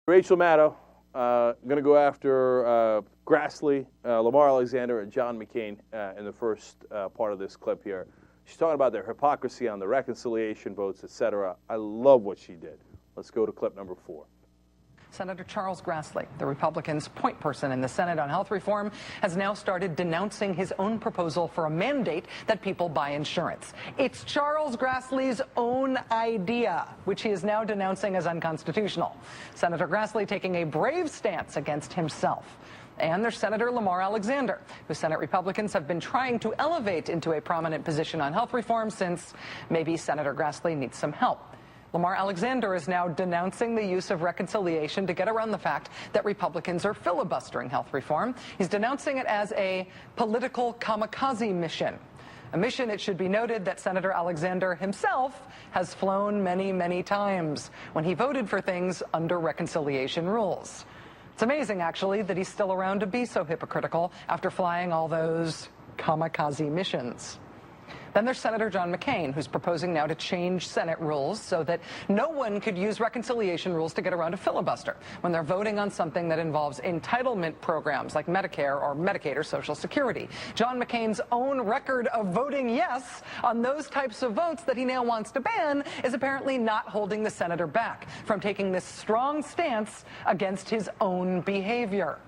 Rachel Maddow going to go after Grassley, Lamar Alexander, and John McCain in the first part of this clip here. She's talking about their hypocrisy on the reconciliation votes, etc. I love what she did. Let's go to clip number 4. Senator Charles Grassley, the Republicans' point person in the Senate on health reform, has now started denouncing his own proposal for a mandate that people buy insurance. It's Charles Grassley's own idea, which he is now denouncing as unconstitutional. Senator Grassley taking a brave stance against himself. And there's Senator Lamar Alexander, who Senate Republicans have been trying to elevate into a prominent position on health reform since maybe Senator Grassley needs some help. Lamar Alexander is now denouncing the use of reconciliation to get around the fact that Republicans are filibustering health reform. He's denouncing it as a political kamikaze mission. A mission, it should be noted, that Senator Alexander himself has flown many, many times when he voted for things under reconciliation rules. It's amazing, actually, that he's still around to be so hypocritical after flying all those kamikaze missions. Then there's Senator John McCain, who's proposing now to change Senate rules so that no one could use reconciliation rules to get around a filibuster when they're voting on something that involves entitlement programs like Medicare or Medicaid or Social Security. John McCain's own record of voting yes on those types of votes that he now wants to ban is apparently not holding the senator back from taking this strong stance against his own behavior.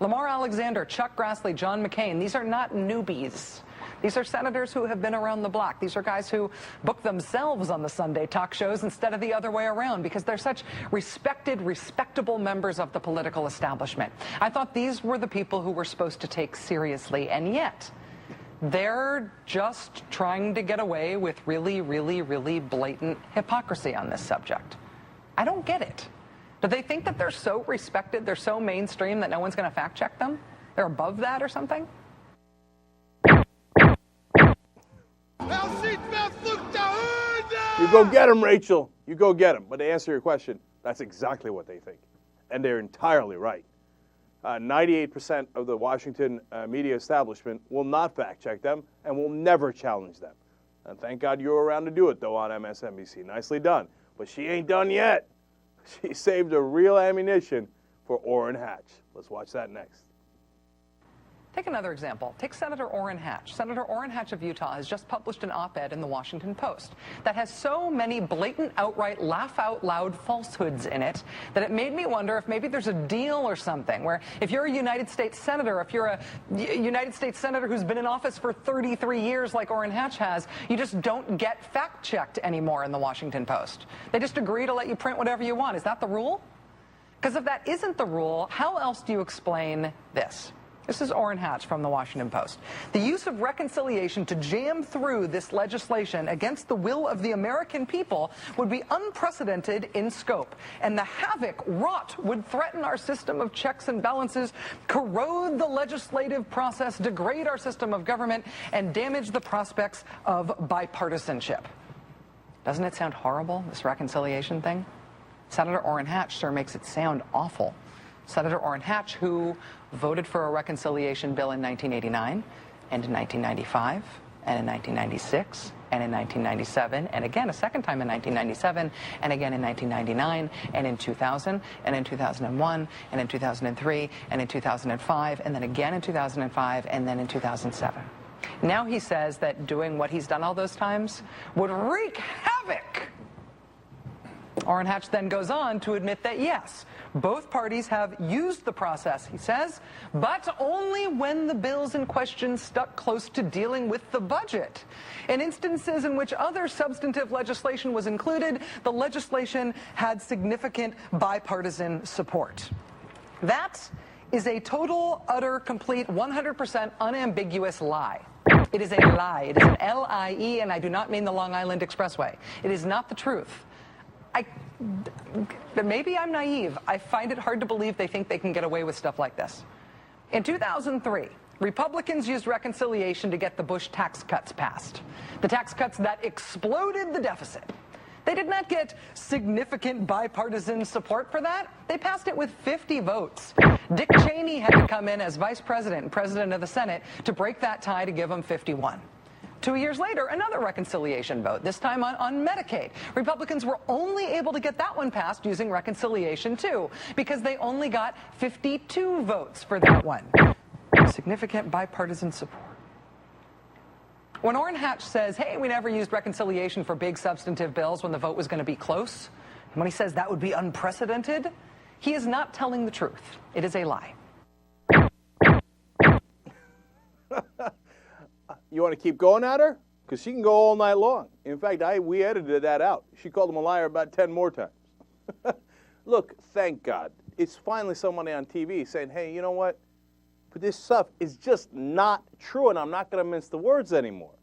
Lamar Alexander, Chuck Grassley, John McCain, these are not newbies. These are senators who have been around the block. These are guys who book themselves on the Sunday talk shows instead of the other way around because they're such respected, respectable members of the political establishment. I thought these were the people who were supposed to take seriously, and yet they're just trying to get away with really, really, really blatant hypocrisy on this subject. I don't get it. Do they think that they're so respected, they're so mainstream that no one's going to fact check them? They're above that or something? You go get them, Rachel. You go get them. But to answer your question, that's exactly what they think. And they're entirely right. 98% of the Washington media establishment will not fact check them and will never challenge them. And thank God you were around to do it, though, on MSNBC. Nicely done. But she ain't done yet. She saved a real ammunition for Orrin Hatch. Let's watch that next. Take another example. Take Senator Orrin Hatch. Senator Orrin Hatch of Utah has just published an op-ed in the Washington Post that has so many blatant, outright, laugh-out-loud falsehoods in it that it made me wonder if maybe there's a deal or something where if you're a United States Senator, if you're a United States Senator who's been in office for 33 years like Orrin Hatch has, you just don't get fact-checked anymore in the Washington Post. They just agree to let you print whatever you want. Is that the rule? Because if that isn't the rule, how else do you explain this? This is Orrin Hatch from the Washington Post. The use of reconciliation to jam through this legislation against the will of the American people would be unprecedented in scope, and the havoc wrought would threaten our system of checks and balances, corrode the legislative process, degrade our system of government, and damage the prospects of bipartisanship. Doesn't it sound horrible, this reconciliation thing? Senator Orrin Hatch sure makes it sound awful. Senator Orrin Hatch, who voted for a reconciliation bill in 1989, and in 1995, and in 1996, and in 1997, and again a second time in 1997, and again in 1999, and in 2000, and in 2001, and in 2003, and in 2005, and then again in 2005, and then in 2007. Now he says that doing what he's done all those times would wreak havoc. Orrin Hatch then goes on to admit that, yes, both parties have used the process, he says, but only when the bills in question stuck close to dealing with the budget. In instances in which other substantive legislation was included, the legislation had significant bipartisan support. That is a total, utter, complete, 100% unambiguous lie. It is a lie. It is an L-I-E, and I do not mean the Long Island Expressway. It is not the truth. Maybe I'm naive. I find it hard to believe they think they can get away with stuff like this. In 2003, Republicans used reconciliation to get the Bush tax cuts passed. The tax cuts that exploded the deficit. They did not get significant bipartisan support for that. They passed it with 50 votes. Dick Cheney had to come in as vice president and president of the Senate to break that tie to give them 51. 2 years later, another reconciliation vote, this time on Medicaid. Republicans were only able to get that one passed using reconciliation, too, because they only got 52 votes for that one. Significant bipartisan support. When Orrin Hatch says, hey, we never used reconciliation for big substantive bills when the vote was going to be close, and when he says that would be unprecedented, he is not telling the truth. It is a lie. You want to keep going at her? Because she can go all night long. In fact, we edited that out. She called him a liar about 10 more times. Look, thank God. It's finally somebody on TV saying, hey, you know what? But this stuff is just not true, and I'm not going to mince the words anymore.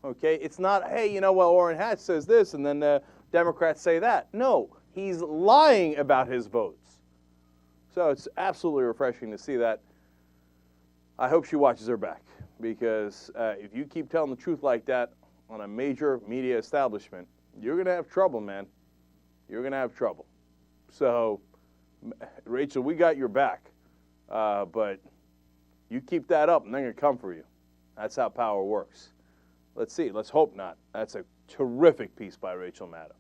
Okay? It's not, hey, you know what, Orrin Hatch says this, and then the Democrats say that. No, he's lying about his votes. So it's absolutely refreshing to see that. I hope she watches her back, because if you keep telling the truth like that on a major media establishment, you're going to have trouble, man. You're going to have trouble. So, Rachel, we got your back, but you keep that up, and they're going to come for you. That's how power works. Let's see. Let's hope not. That's a terrific piece by Rachel Maddow.